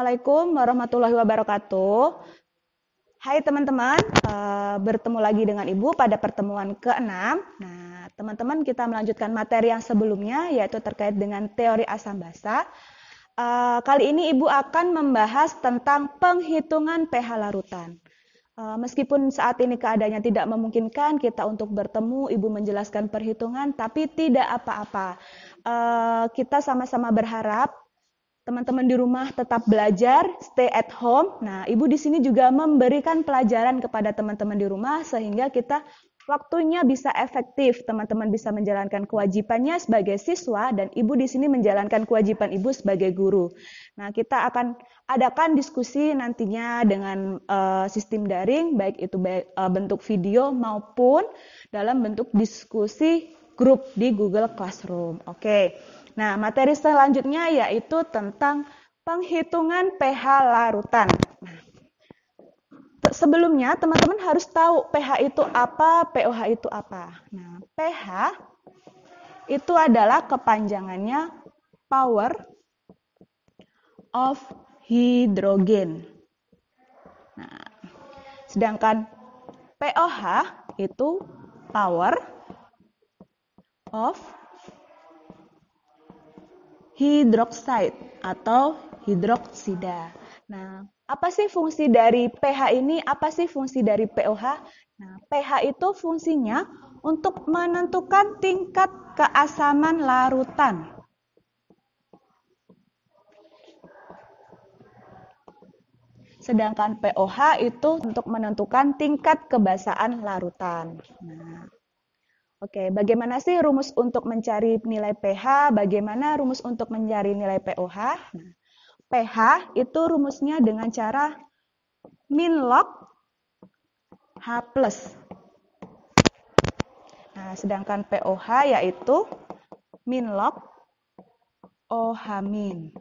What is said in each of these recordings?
Assalamualaikum warahmatullahi wabarakatuh. Hai teman-teman, bertemu lagi dengan Ibu pada pertemuan ke-6. Nah, teman-teman kita melanjutkan materi yang sebelumnya yaitu terkait dengan teori asam basa. Kali ini Ibu akan membahas tentang penghitungan pH larutan. Meskipun saat ini keadaannya tidak memungkinkan kita untuk bertemu, Ibu menjelaskan perhitungan, tapi tidak apa-apa. Kita sama-sama berharap teman-teman di rumah tetap belajar, stay at home. Nah, Ibu di sini juga memberikan pelajaran kepada teman-teman di rumah sehingga kita waktunya bisa efektif. Teman-teman bisa menjalankan kewajibannya sebagai siswa dan Ibu di sini menjalankan kewajiban Ibu sebagai guru. Nah, kita akan adakan diskusi nantinya dengan sistem daring, baik itu bentuk video maupun dalam bentuk diskusi grup di Google Classroom. Oke. Nah, materi selanjutnya yaitu tentang penghitungan pH larutan. Nah, sebelumnya teman-teman harus tahu pH itu apa, pOH itu apa. Nah, pH itu adalah kepanjangannya power of hydrogen. Nah, sedangkan pOH itu power of hidroksida atau hidroksida. Nah, apa sih fungsi dari pH ini? Apa sih fungsi dari pOH? Nah, pH itu fungsinya untuk menentukan tingkat keasaman larutan. Sedangkan pOH itu untuk menentukan tingkat kebasaan larutan. Nah, oke, bagaimana sih rumus untuk mencari nilai pH? Bagaimana rumus untuk mencari nilai pOH? Nah, pH itu rumusnya dengan cara min log H+. Nah, sedangkan pOH yaitu min log OH-.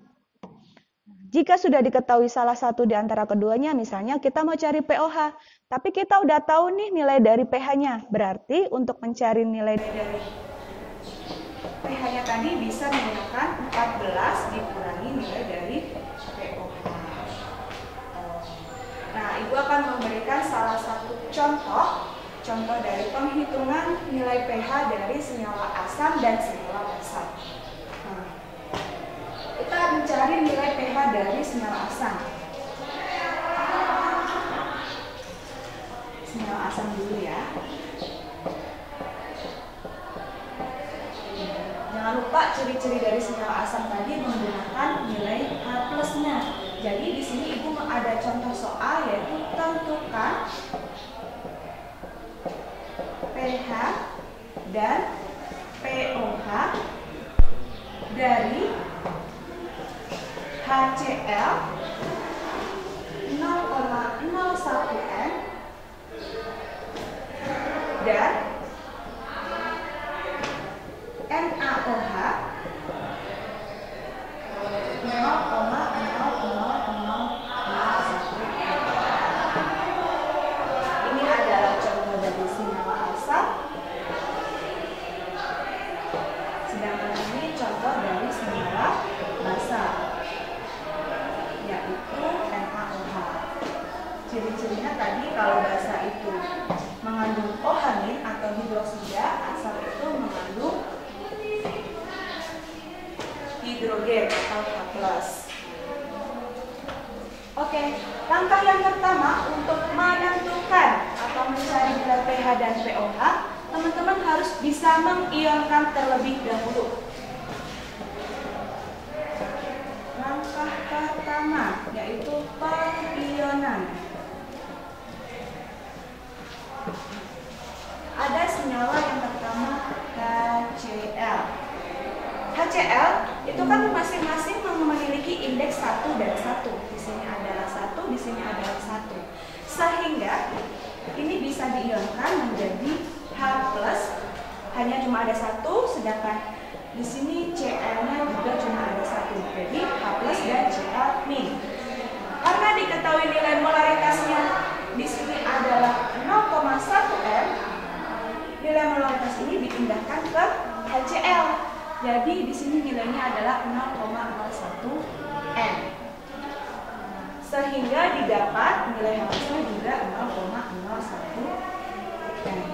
Jika sudah diketahui salah satu di antara keduanya, misalnya kita mau cari pOH, tapi kita udah tahu nih nilai dari pH-nya. Berarti untuk mencari nilai dari pH-nya tadi bisa menggunakan 14 dikurangi nilai dari pOH. Nah, Ibu akan memberikan salah satu contoh dari penghitungan nilai pH dari senyawa asam dan senyawa basa. Kita mencari nilai pH dari senyawa asam. Senyawa asam dulu ya. Jangan lupa ciri-ciri dari senyawa asam tadi menggunakan nilai H+-nya. Jadi di sini Ibu ada contoh soal yaitu tentukan pH dan pOH dari HCl 0,01 N dan NaOH 0,0001 N. Ini adalah contoh dari senyawa asam. Sedangkan ini contoh dari senyawa basa, yaitu NaOH. Ciri-cirinya tadi kalau basa itu mengandung OH- atau hidroksida, asam itu mengandung hidrogen atau H+. Oke, langkah yang pertama untuk menentukan atau mencari nilai pH dan pOH, teman-teman harus bisa mengionkan terlebih dahulu. Langkah pertama yaitu pengionan. Ada senyawa yang pertama HCl. HCl itu kan masing-masing memiliki indeks 1 dan 1. Di sini adalah 1, di sini adalah 1. Sehingga ini bisa diionkan menjadi H+, hanya cuma ada 1, sedangkan di sini Cl-nya juga cuma ada 1. Jadi H+ dan Cl-. Karena diketahui nilai molaritasnya di sini adalah 0,1 M, nilai molaritas ini dipindahkan ke HCl. Jadi di sini nilainya adalah 0,01 N. sehingga didapat nilai hapusnya juga 0,01 N.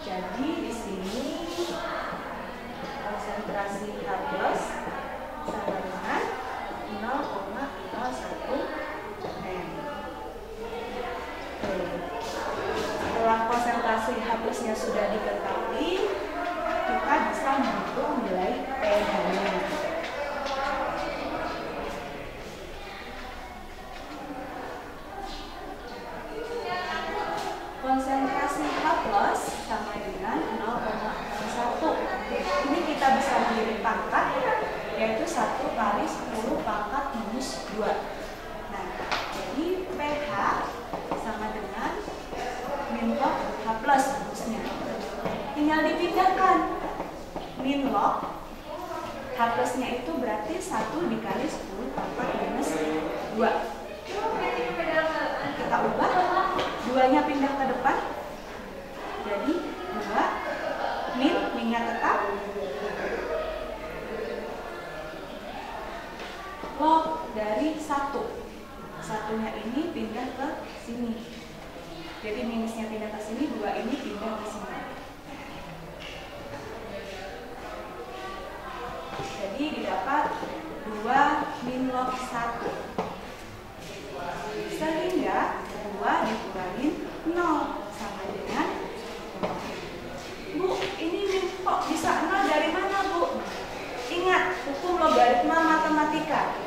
Jadi di sini konsentrasi H+ sama dengan 0,01 N. Setelah konsentrasi H+-nya sudah diketahui, kita bisa menghitung nilai pH-nya. Konsentrasi H+ sama dengan 0,01. Ini kita bisa menjadi pangkat, yaitu 1 kali 10 pangkat minus 2. Nah, jadi pH sama dengan min log H+ harusnya. Tinggal dipindahkan. Min log H+-nya itu berarti 1 dikali 10 pangkat minus 2. Kita ubah, 2-nya pindah ke depan. Jadi 2 min-nya tetap. Log dari 1. 1-nya ini pindah ke sini. Jadi minusnya pindah ke sini, 2 ini pindah ke sini. Jadi didapat 2 min log 1. Sehingga 2 dikurangin 0 sama dengan, Bu, ini kok bisa 0 dari mana, Bu? Ingat, hukum logaritma matematika.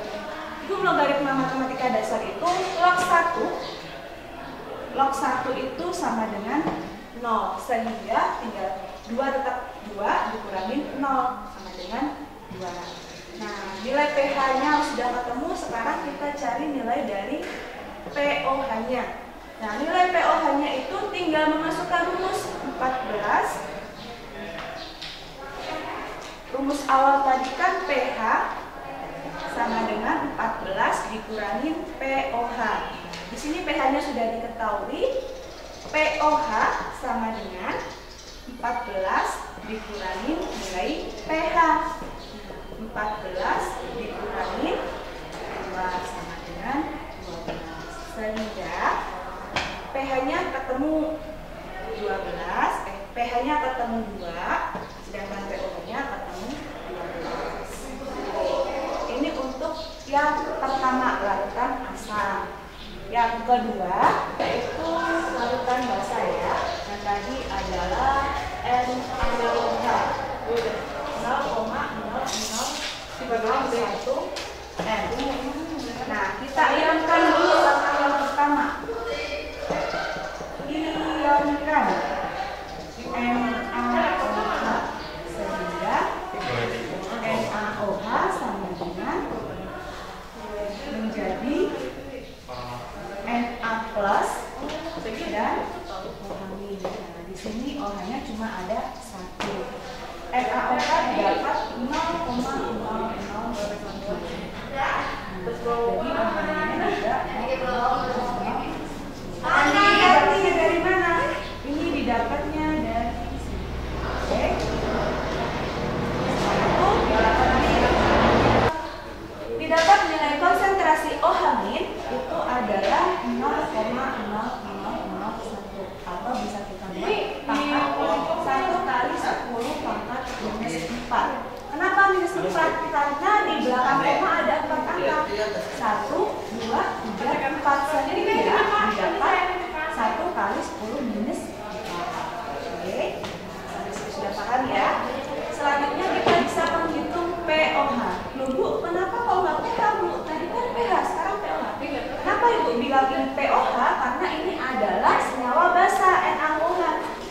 Hukum logaritma matematika dasar itu log 1. Log 1 itu sama dengan 0. Sehingga tinggal 2 tetap 2 dikurangin 0 sama dengan 2. Nah, nilai pH-nya sudah ketemu. Sekarang kita cari nilai dari pOH-nya. Nah, nilai pOH-nya itu tinggal memasukkan rumus 14. Rumus awal tadi kan pH sama dengan 14 dikurangin pOH. Di sini pH-nya sudah diketahui. pOH sama dengan 14 dikurangin nilai pH. 14 dikurangin 2 sama dengan 12. Sehingga pH-nya ketemu 12, pH-nya ketemu 2, sedangkan pOH-nya ketemu 12. Ini untuk yang pertama, larutan asam. Yang kedua yaitu larutan basa ya. Yang tadi adalah NaOH 0,0031 N. Nah, kita ionkan dulu sama yang pertama. Ionkan NaOH sehingga NaOH sama dengan menjadi Na plus dan OH-. Nah, di sini OH-nya cuma ada 1. NaOH dapat 0,0001. Jadi OH-nya juga 0,00. Didapatnya dari mana? Ini didapatnya dari sini. Oke. Didapat nilai konsentrasi OH- itu adalah 0,0001 atau bisa kita buat pangkat 1 kali 10 pangkat minus 4. Kenapa minus 4? Karena di belakang koma ada 4 angka. 1, 2, 3, 4. Sehingga didapat 1 kali 10 minus 4. Oke, sampai sini sudah paham ya? Selanjutnya kita bisa menghitung pOH. Loh Bu, kenapa kalau nggak pH Bu? Tadi kan pH, sekarang pOH. Kenapa Ibu bilang ini pOH? Karena ini adalah senyawa basa NaOH.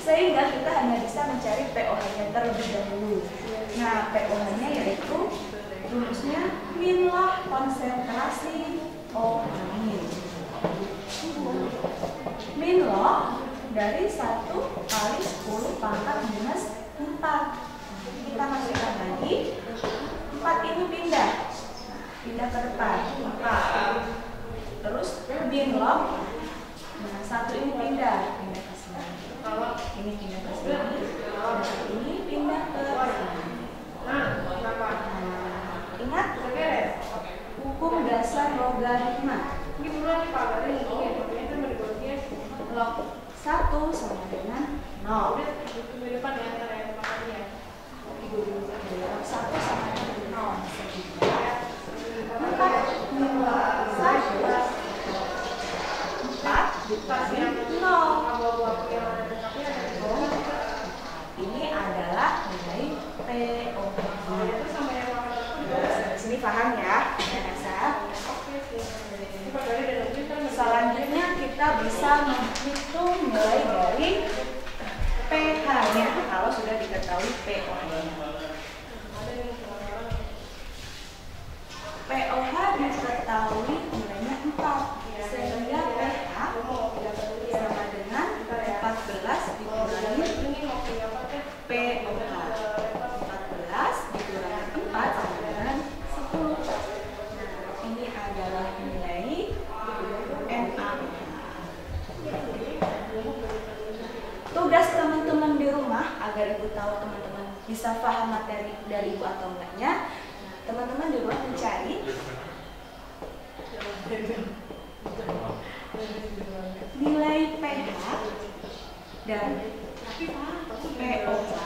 Sehingga kita hanya bisa mencari pOH-nya terlebih dahulu. Nah, pOH-nya yaitu rumusnya min log konsentrasi OH-. Min log dari 1 kali 10 pangkat minus 4. Kita masukkan lagi. 4 ini pindah ke depan 4. Terus min log, nah 1 ini pindah ke sini. Ini pindah ke sini. Ini pindah ke sini. Ingat hukum dasar Log 1 sama dengan 0. Log 1 sama dengan 0. Sehingga 4 dikali 0. Ini adalah nilai POH. Sini paham ya, selanjutnya kita bisa menghitung nilai dari pH-nya kalau sudah diketahui pOH-nya. pOH diketahui nilainya 4, sehingga pH sama dengan 14 dikurangi pOH. 14 dikurangi 4 sama dengan 10. Nah, ini adalah nilai NaOH. Tugas teman-teman di rumah agar ibu tahu teman-teman bisa paham materi dari ibu atau enggaknya. Teman-teman di rumah mencari nilai pH dan pOH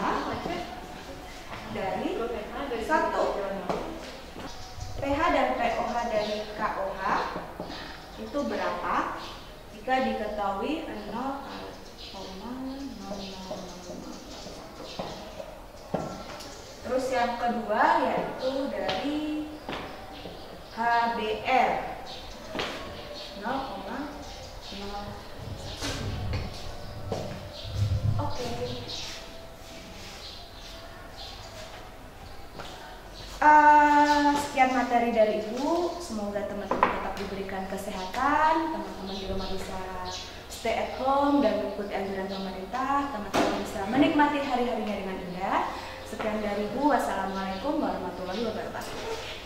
dari 1. pH dan pOH dari KOH itu berapa jika diketahui 0,000. Terus yang kedua yaitu dari HBr 0,0. Oke. Sekian materi dari ibu. Semoga teman-teman tetap diberikan kesehatan. Teman-teman di rumah bisa stay at home dan mengikuti anjuran pemerintah. Teman-teman bisa menikmati hari-harinya dengan indah. Sekian dari ibu. Wassalamualaikum warahmatullahi wabarakatuh.